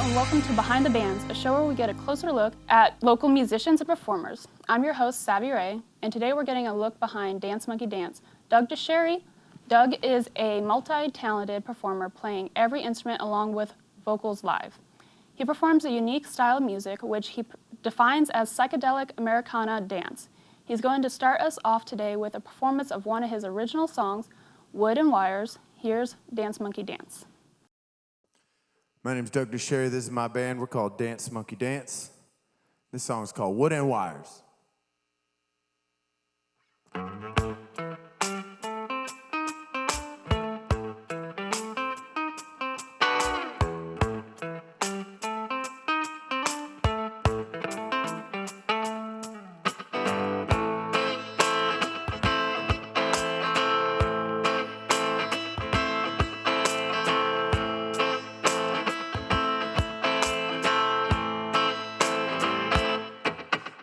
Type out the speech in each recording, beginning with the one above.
and welcome to Behind the Bands, a show where we get a closer look at local musicians and performers. I'm your host, Savvy Ray, and today we're getting a look behind Dance Monkey Dance. Doug DeSherry. Doug is a multi-talented performer playing every instrument along with vocals live. He performs a unique style of music which he defines as psychedelic Americana dance. He's going to start us off today with a performance of one of his original songs, Wood and Wires. Here's Dance Monkey Dance. My name's Doug DeSherry. This is my band. We're called Dance Monkey Dance. This song is called Wood and Wires.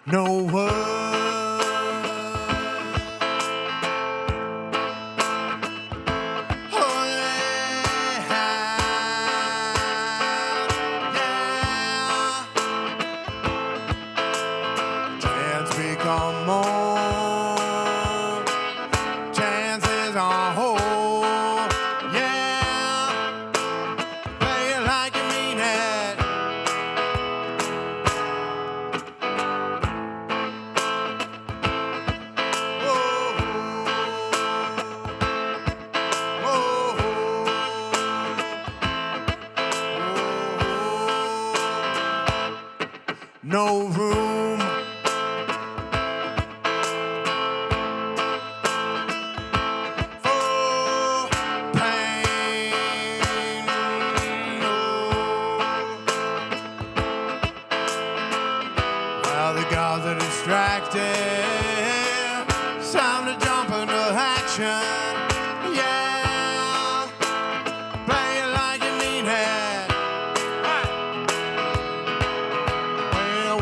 No word. Chance become more. Chances on hold. Yeah. Play it like you mean it. No room for pain. Well, the gods are distracted. It's time to jump into action. Yeah, play it like you mean it.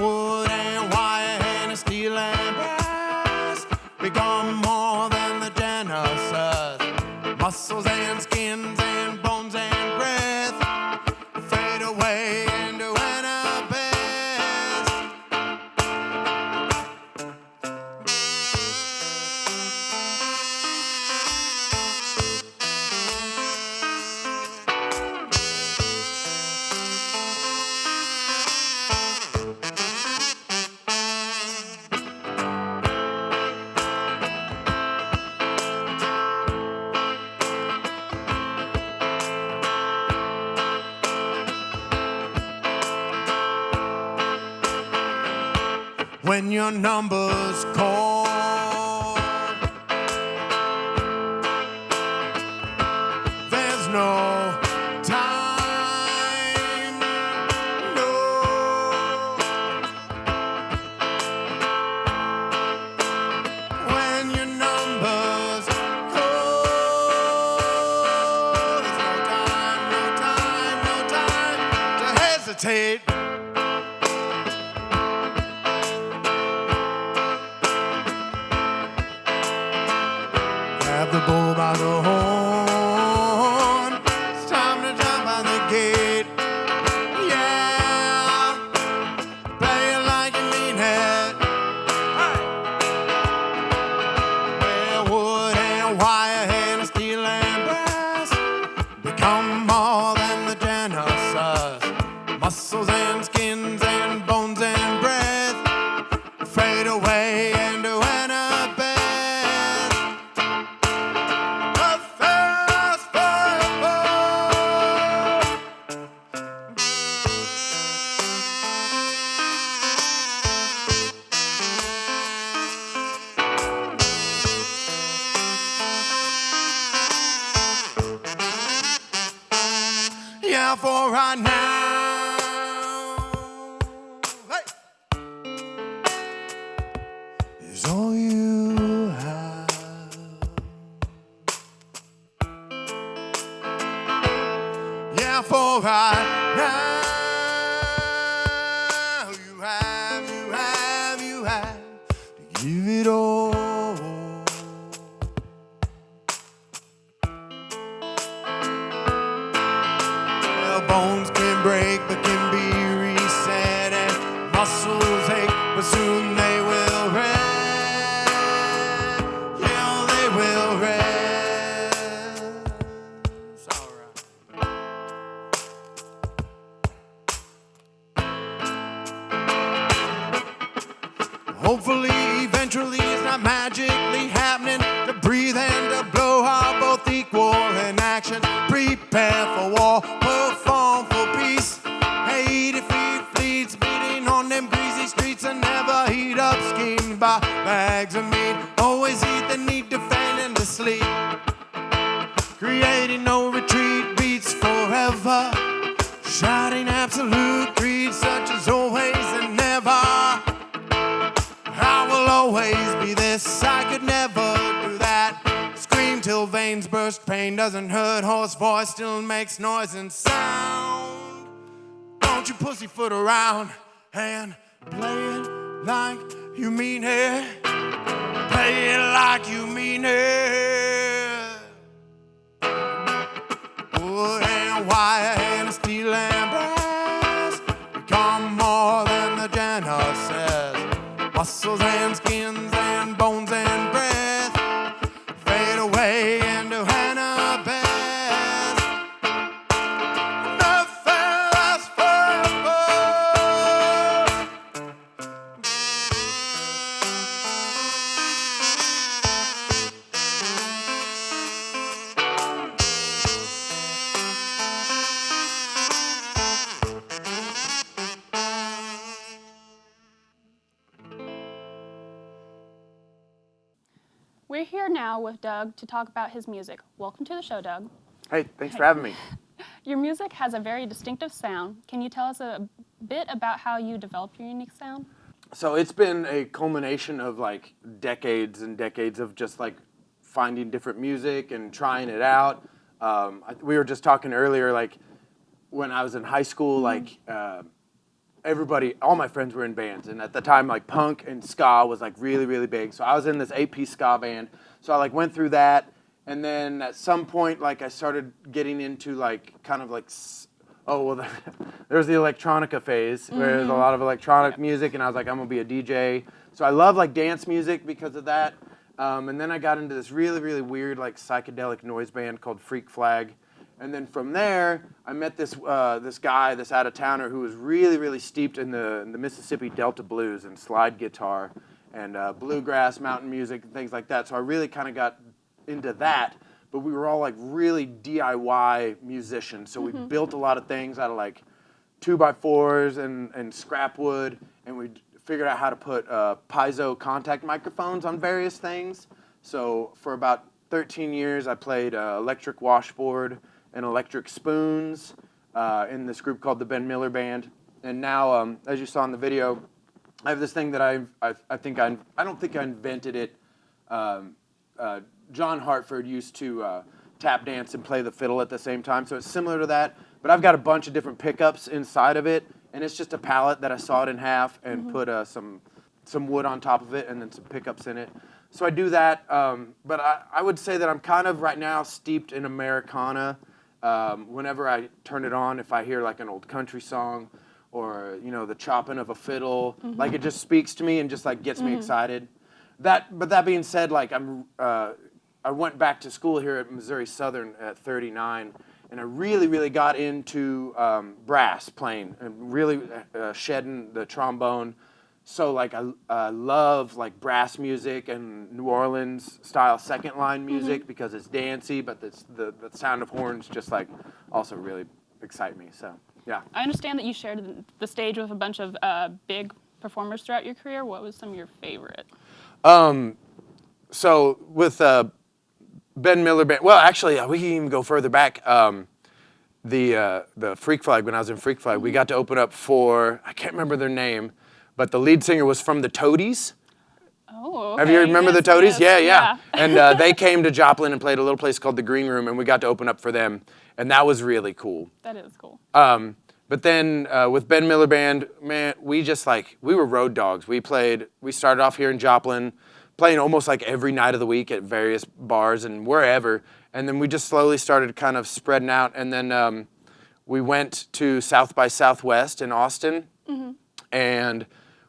Wood and wire and steel and brass become more than the Genesis. Muscles and skins and bones and breath fade away into an abyss. When your number's called, there's no time, no. When your number's called, there's no time, no time, no time to hesitate. Grab the bull by the horn. It's time to jump on the gate. Yeah, play it like you mean it. Well, wood and wire and steel and brass become more than the Genesis. Muscles and skins and bones and breath fade away into an abyss. Yeah, for right now, hey, is all you have. Yeah, for right now, you have to give it all. bones can break but can be reset, and muscles ache but soon they will rest. Yeah, they will rest. All right. Hopefully, eventually, it's not magically happening. To breathe and to blow are both equal in action. Prepare for war, perform for peace. 80 feet fleets beating on them greasy streets, and never heat up schemed by bags of meat. Always eat the need to feign and to sleep. Creating no retreat, beats forever. Shouting absolute creed such as always and never. I will always be this, I could never do that. Scream till veins burst, pain doesn't hurt, hoarse voice still makes noise and sound. Don't you pussyfoot around and play it like you mean it. Play it like you mean it. Wood and wire and steel and brass become more than the janitor says. Muscles and skins and bones and breath fade away into Annabeth. Nothing lasts forever. We're here now with Doug to talk about his music. Welcome to the show, Doug. Hey, thanks for having me. Your music has a very distinctive sound. Can you tell us a bit about how you developed your unique sound? So it's been a culmination of like decades and decades of just like finding different music and trying it out. We were just talking earlier, like when I was in high school, like all my friends were in bands, and at the time like punk and ska was like really, really big. So I was in this 8-piece ska band. So I like went through that, and then at some point like I started getting into like kind of like there was the electronica phase where there's a lot of electronic music, and I was like, I'm gonna be a DJ. So I love like dance music because of that. And then I got into this really, really weird like psychedelic noise band called Freak Flag. And then from there, I met this guy, this out-of-towner, who was really, really steeped in the Mississippi Delta blues and slide guitar and bluegrass, mountain music, and things like that. So I really kind of got into that. But we were all like really DIY musicians. So we built a lot of things out of like 2x4s and scrap wood, and we figured out how to put piezo contact microphones on various things. So for about 13 years, I played electric washboard and electric spoons in this group called the Ben Miller Band. And now, as you saw in the video, I have this thing that I don't think I invented it. John Hartford used to tap dance and play the fiddle at the same time, so it's similar to that. But I've got a bunch of different pickups inside of it, and it's just a palette that I sawed in half and put some wood on top of it and then some pickups in it. So I do that, but I would say that I'm kind of right now steeped in Americana. Whenever I turn it on, if I hear like an old country song or, you know, the chopping of a fiddle, like it just speaks to me and just like gets me excited. But that being said, like I went back to school here at Missouri Southern at 39, and I really, really got into brass playing and really shedding the trombone. So like I love like brass music and New Orleans style second line music because it's dancey, but the sound of horns just like also really excite me. So yeah. I understand that you shared the stage with a bunch of big performers throughout your career. What was some of your favorite? So with Ben Miller Band, well actually we can even go further back. The Freak Flag, when I was in Freak Flag, we got to open up for, I can't remember their name, but the lead singer was from the Toadies. Oh, okay. Have you remember the Toadies? Yes. Yeah. And they came to Joplin and played a little place called the Green Room, and we got to open up for them, and that was really cool. That is cool. But then with Ben Miller Band, man, we were road dogs. We started off here in Joplin, playing almost like every night of the week at various bars and wherever, and then we just slowly started kind of spreading out, and then we went to South by Southwest in Austin, and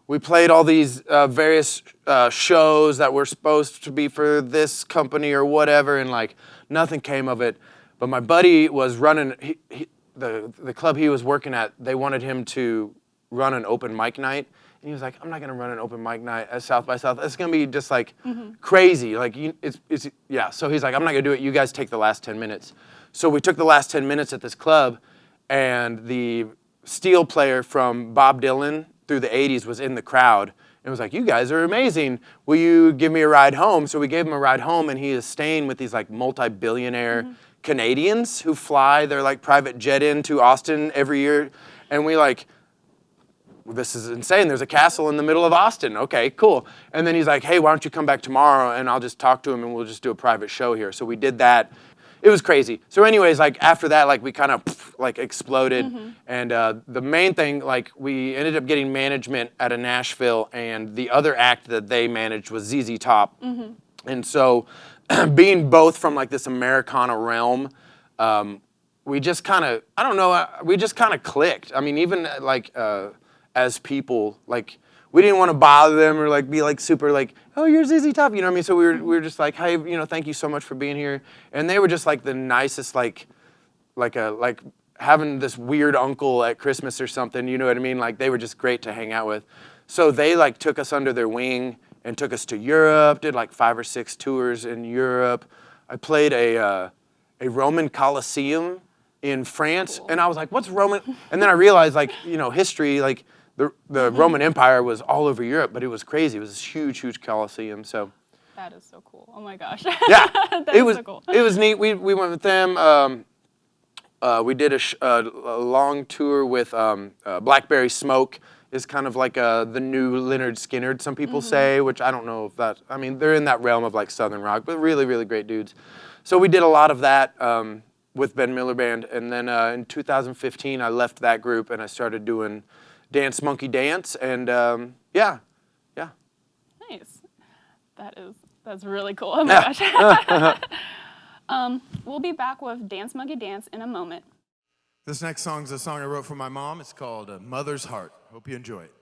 we played all these various shows that were supposed to be for this company or whatever, and like nothing came of it. But my buddy was running the club he was working at. They wanted him to run an open mic night, and he was like, "I'm not gonna run an open mic night at South by South. It's gonna be just like crazy. Like it's yeah." So he's like, "I'm not gonna do it. You guys take the last 10 minutes." So we took the last 10 minutes at this club, and the steel player from Bob Dylan through the 80s was in the crowd and was like, "You guys are amazing. Will you give me a ride home?" So we gave him a ride home, and he is staying with these like multi-billionaire Canadians who fly their like private jet into Austin every year. And we like, this is insane. There's a castle in the middle of Austin. Okay, cool. And then he's like, "Hey, why don't you come back tomorrow and I'll just talk to him and we'll just do a private show here." So we did that. It was crazy. So anyways, like after that, like we kind of like exploded. And the main thing, like we ended up getting management out of Nashville, and the other act that they managed was ZZ Top. And so being both from like this Americana realm, we just kind of, I don't know, we just kind of clicked. I mean, even like as people, like we didn't want to bother them or like be like super like, "Oh, you're ZZ Top," you know what I mean? So we were just like, "Hey, you know, thank you so much for being here." And they were just like the nicest, like having this weird uncle at Christmas or something, you know what I mean? Like they were just great to hang out with. So they like took us under their wing and took us to Europe, did like 5 or 6 tours in Europe. I played a Roman Colosseum in France, and I was like, "What's Roman?" And then I realized, like, you know, history, like the Roman Empire was all over Europe, but it was crazy. It was this huge, huge Colosseum. So That is so cool. Oh my gosh. yeah, That it is was so cool. it was neat. We went with them. We did a long tour with Blackberry Smoke. Is kind of like the new Lynyrd Skynyrd, some people say, which I don't know if that, I mean, they're in that realm of like Southern rock, but really, really great dudes. So we did a lot of that with Ben Miller Band. And then in 2015, I left that group and I started doing Dance Monkey Dance. And yeah. Nice. That's really cool. Oh my gosh. We'll be back with Dance Monkey Dance in a moment. This next song is a song I wrote for my mom. It's called Mother's Heart. Hope you enjoy it.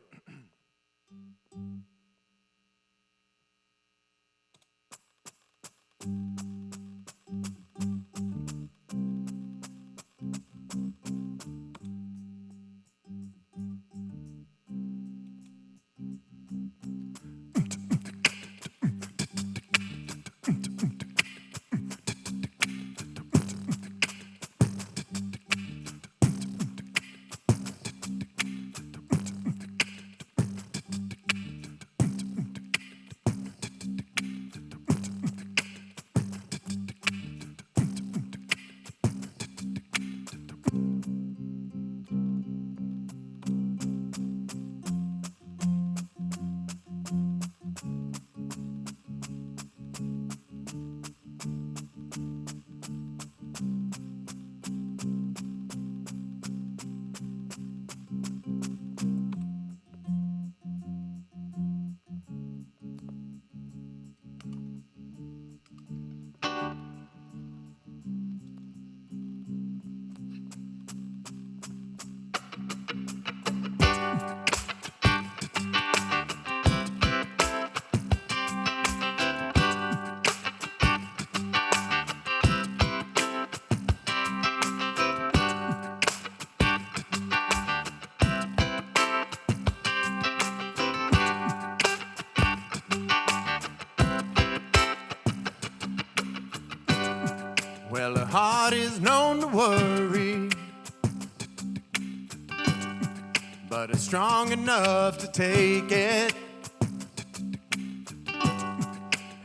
Well, her heart is known to worry, but it's strong enough to take it.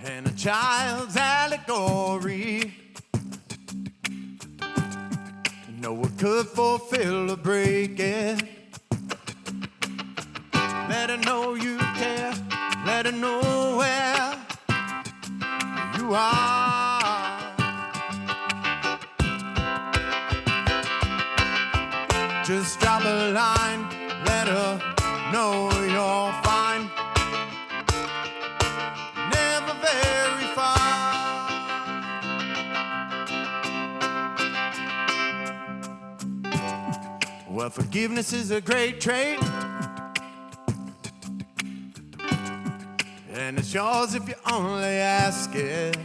And a child's allegory, no one could fulfill or break it. Let her know you care, let her know where you are. Just drop a line, let her know you're fine. Never very far. Well, forgiveness is a great trait, and it's yours if you only ask it.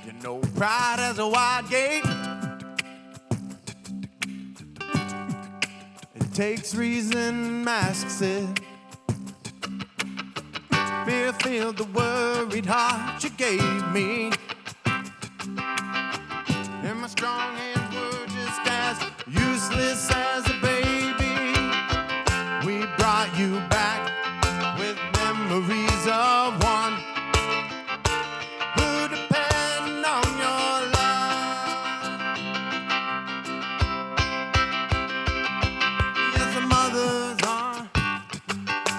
You know, pride has a wide gate. It takes reason, masks it. Fear filled the worried heart you gave me, and my strong hands were just as useless as a baby. We brought you back with memories of one who depend on your love. Yes, a mother's arm,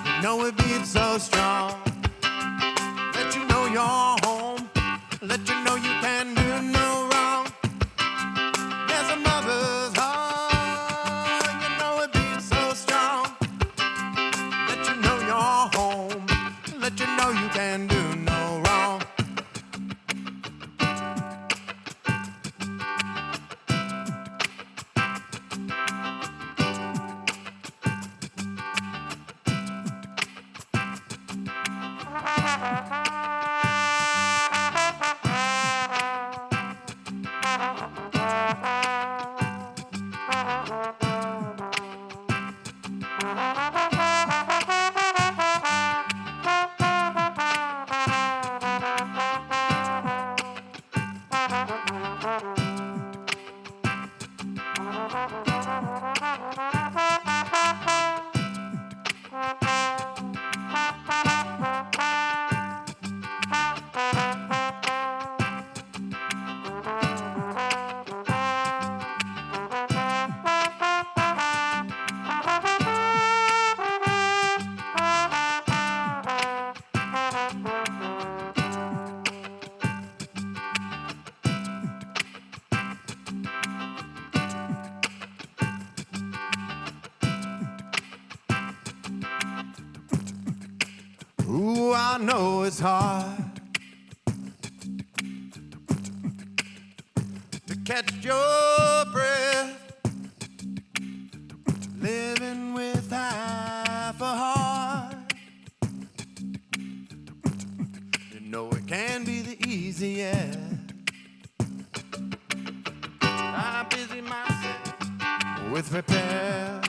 you know it beats so strong. Let you know you're home, let you know you can do no wrong. There's a mother's heart, you know it beats so strong. Let you know you're home, let you know you can do no wrong. Ooh, I know it's hard to catch your breath, living with half a heart. You know it can be the easiest. I busy myself with repair.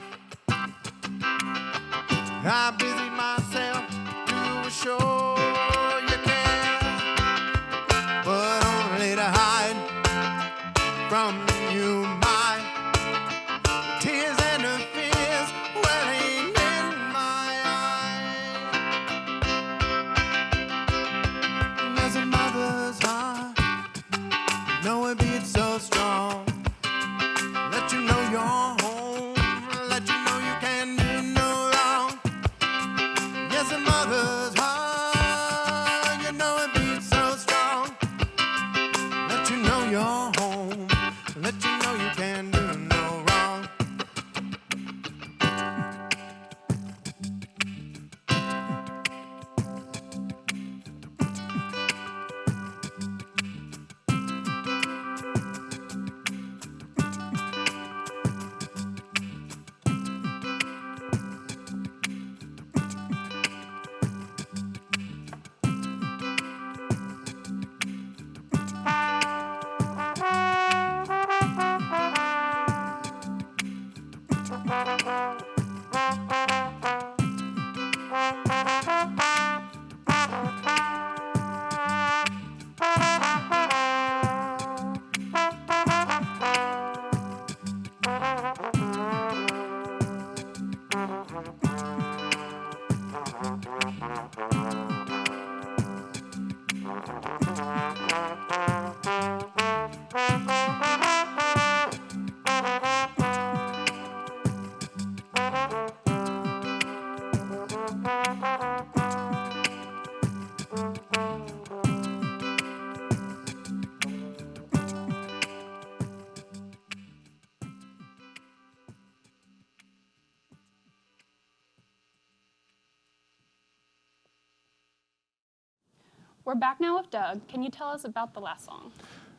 I busy myself to assure you care, but only to hide from you my tears and the fears welling in my eyes. There's a mother's heart, you know it beats so strong. Let you know you're home, let you know you can do no wrong. Yes, a mother's heart, you know it beats so strong. Let you know you're home, let you know you can do no wrong. We're back now with Doug. Can you tell us about the last song?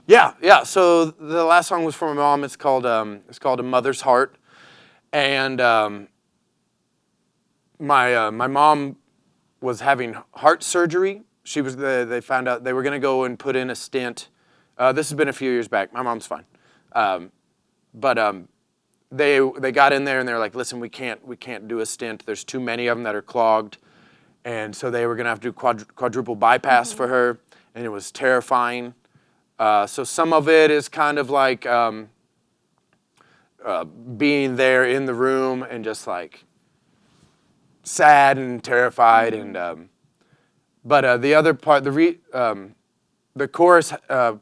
Yeah. So the last song was from my mom. It's called A Mother's Heart, and my mom was having heart surgery. They found out they were going to go and put in a stent. This has been a few years back. My mom's fine, but they got in there and they're like, listen, we can't do a stent. There's too many of them that are clogged, and so they were going to have to do quadruple bypass for her, and it was terrifying. So some of it is kind of like being there in the room and just like sad and terrified, and but the other part, the chorus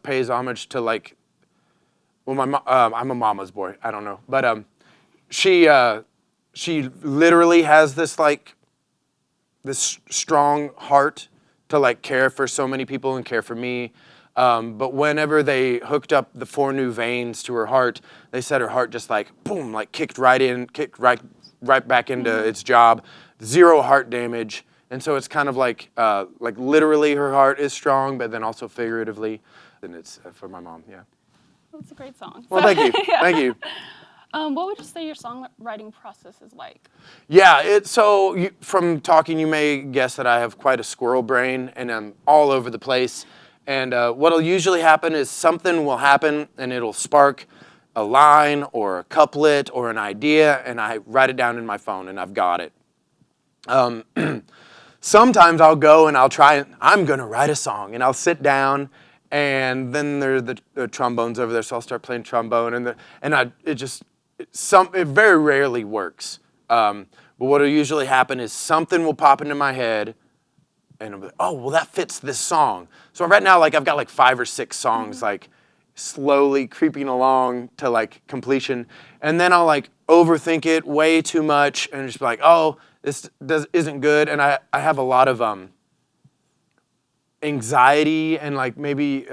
pays homage to like, well, I'm a mama's boy. I don't know, but she literally has this like this strong heart to like care for so many people and care for me. But whenever they hooked up the 4 new veins to her heart, they said her heart just like boom, like kicked right back into its job. 0 heart damage, and so it's kind of like literally her heart is strong, but then also figuratively, and it's for my mom. Yeah. That's a great song. Well, thank you, thank you. What would you say your songwriting process is like? Yeah, from talking, you may guess that I have quite a squirrel brain, and I'm all over the place. And what'll usually happen is something will happen, and it'll spark a line or a couplet or an idea, and I write it down in my phone, and I've got it. Sometimes I'll go and I'm going to write a song, and I'll sit down, and then there are the trombones over there, so I'll start playing trombone, it very rarely works. But what will usually happen is something will pop into my head, and I'll be like, oh, well, that fits this song. So right now, like, I've got like 5 or 6 songs, like, slowly creeping along to like completion, and then I'll like overthink it way too much, and just be like, oh, this isn't good, and I have a lot of anxiety and like maybe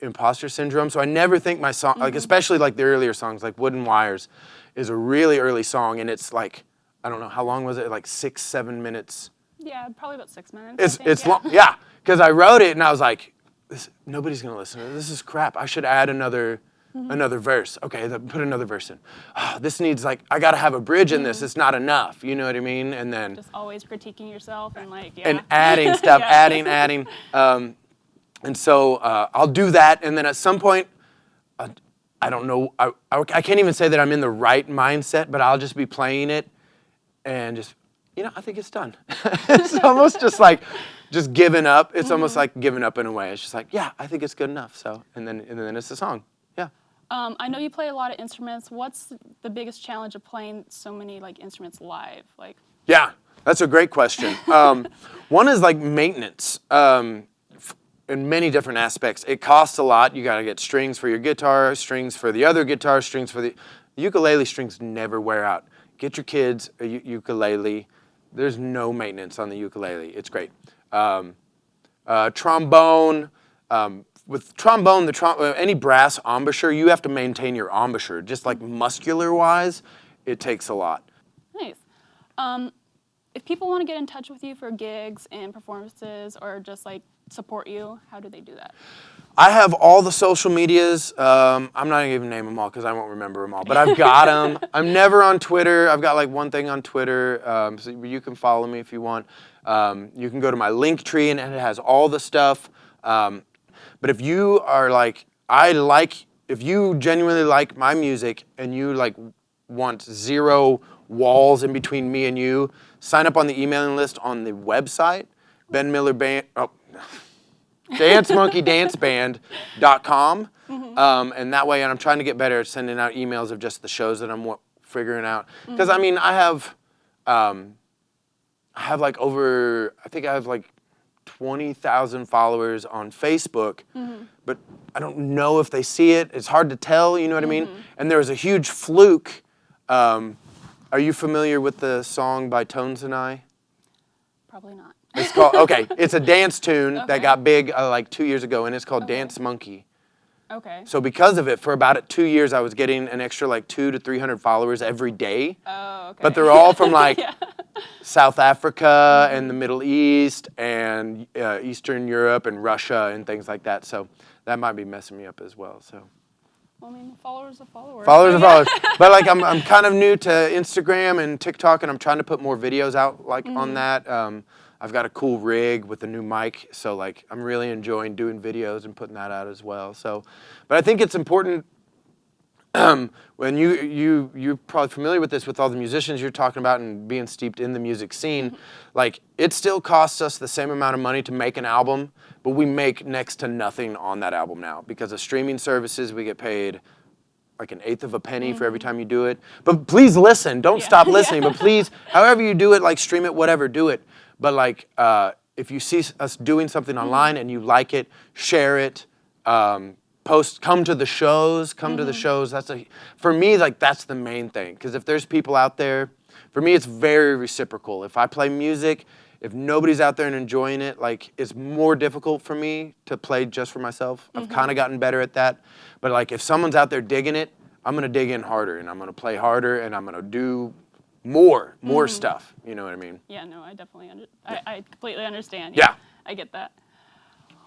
imposter syndrome, so I never think my song, like especially like the earlier songs, like Wooden Wires is a really early song, and it's like, I don't know, how long was it, like 6-7 minutes? Yeah, probably about 6 minutes. It's long, yeah, because I wrote it and I was like, nobody's gonna listen to this. This is crap. I should add another verse. Okay, put another verse in. Oh, this needs like, I gotta have a bridge in this. It's not enough. You know what I mean? And then just always critiquing yourself and like and adding stuff, Yeah. adding. And so I'll do that, and then at some point, I don't know. I can't even say that I'm in the right mindset, but I'll just be playing it, and just, I think it's done. It's almost just like just giving up. It's almost like giving up in a way. It's just like, yeah, I think it's good enough. So, and then it's a song. Yeah. I know you play a lot of instruments. What's the biggest challenge of playing so many like instruments live? Like. Yeah, that's a great question. One is like maintenance. In many different aspects, it costs a lot. You got to get strings for your guitar, strings for the other guitar, strings for the ukulele. Strings never wear out. Get your kids a ukulele. There's no maintenance on the ukulele. It's great. Trombone. With trombone, any brass embouchure, you have to maintain your embouchure. Just like muscular-wise, it takes a lot. Nice. If people want to get in touch with you for gigs and performances, or just like support you, how do they do that? I have all the social medias. I'm not gonna even name them all because I won't remember them all, but I've got them. I'm never on Twitter. I've got like one thing on Twitter, so you can follow me if you want. You can go to my Linktree, and it has all the stuff. But if you are like, if you genuinely like my music and you like want 0 walls in between me and you, sign up on the emailing list on the website, Ben Miller Band. DanceMonkeyDanceBand.com, and that way, and I'm trying to get better at sending out emails of just the shows that I'm figuring out. Because I mean, I have like I think I have like 20,000 followers on Facebook, but I don't know if they see it. It's hard to tell, you know what I mean? And there was a huge fluke. Are you familiar with the song by Tones and I? Probably not. It's called, it's a dance tune that got big like 2 years ago, and it's called Dance Monkey. Okay. So because of it, for about 2 years, I was getting an extra like 200 to 300 followers every day. Oh, okay. But they're all from like Yeah. South Africa and the Middle East and Eastern Europe and Russia and things like that. So that might be messing me up as well. So. Well, I mean, followers are followers. Followers so are yeah. followers. But like I'm kind of new to Instagram and TikTok, and I'm trying to put more videos out like on that. I've got a cool rig with a new mic, so like I'm really enjoying doing videos and putting that out as well. So, but I think it's important when you're probably familiar with this with all the musicians you're talking about and being steeped in the music scene, like it still costs us the same amount of money to make an album, but we make next to nothing on that album now because of streaming services. We get paid like an eighth of a penny for every time you do it. But please listen, don't stop listening. But please, however you do it, like stream it, whatever, do it. But like if you see us doing something online and you like it, share it. Post, come to the shows, to the shows. For me, like that's the main thing. Because if there's people out there, for me, it's very reciprocal. If I play music, if nobody's out there and enjoying it, like it's more difficult for me to play just for myself. I've kind of gotten better at that. But like if someone's out there digging it, I'm gonna dig in harder and I'm gonna play harder and I'm gonna do more stuff. You know what I mean? Yeah, no, I definitely I completely understand. Yeah. I get that.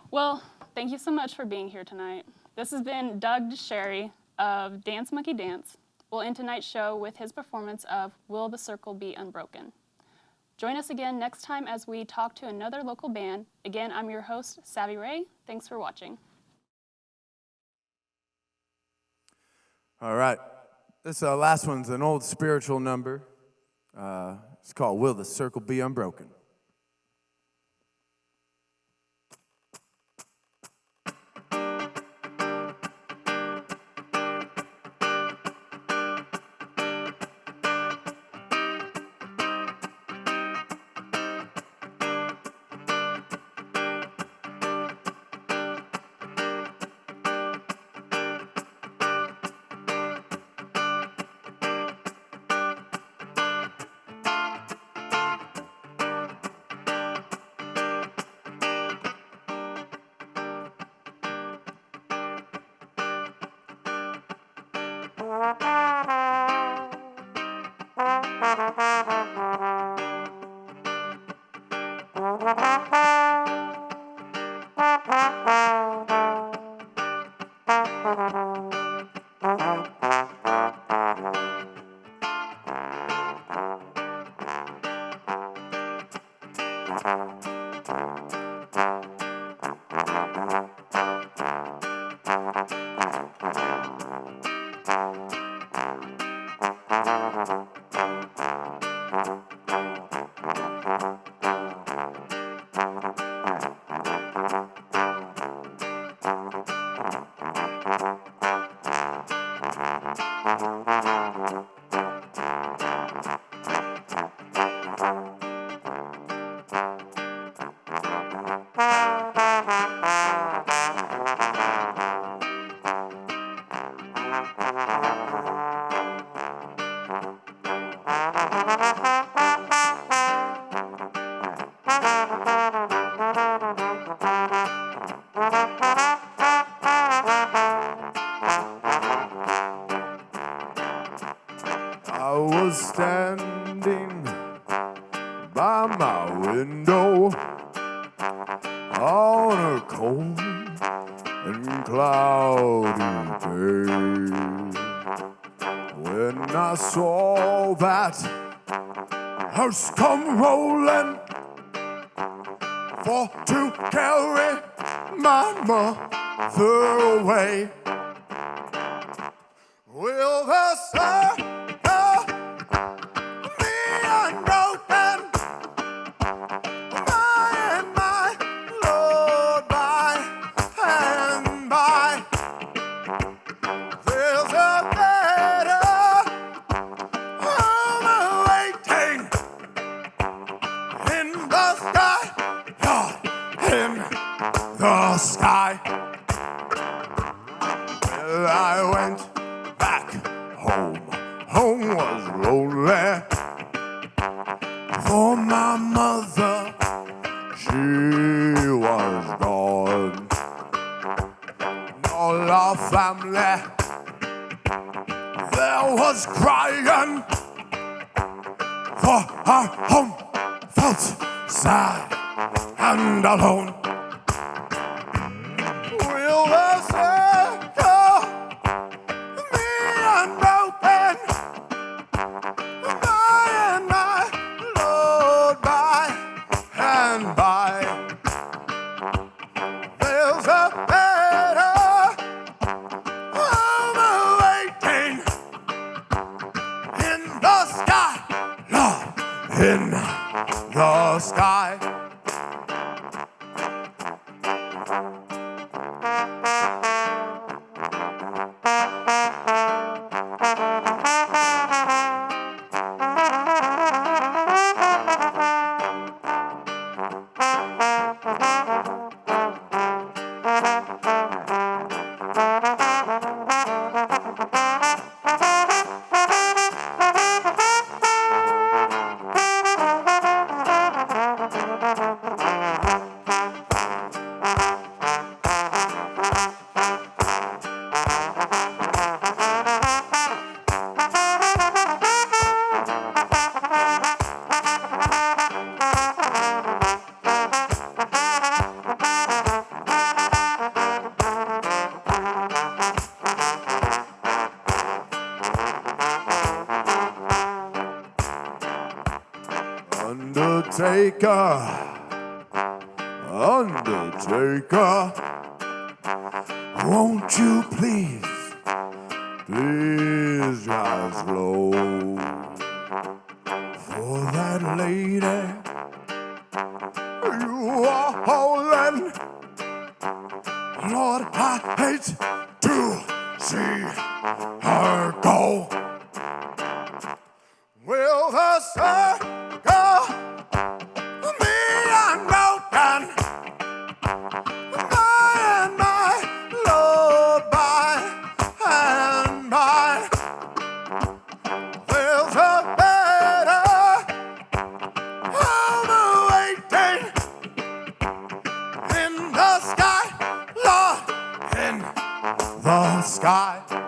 Well, thank you so much for being here tonight. This has been Doug DeSherry of Dance Monkey Dance. We'll end tonight's show with his performance of Will the Circle Be Unbroken? Join us again next time as we talk to another local band. Again, I'm your host, Savvy Ray. Thanks for watching. All right. This last one's an old spiritual number. It's called Will the Circle Be Unbroken? I was standing by my window on a cold and cloudy day when I saw that hearse come rolling for to carry my mother away. Will the circle be unbroken? By and by, Lord, by and by. There's a better home awaiting in the sky, Lord, in the sky. Well, I went back home. Home was lonely for my mother. She was gone. All our family there was crying, for our home felt sad and alone. Will the sky. Undertaker, Undertaker, won't you please drive slow for that lady you are holding. Lord, I hate to see her go. Will the circle be unbroken? By and by, Lord, by and by, there's a better home waiting in the sky, Lord, in the sky.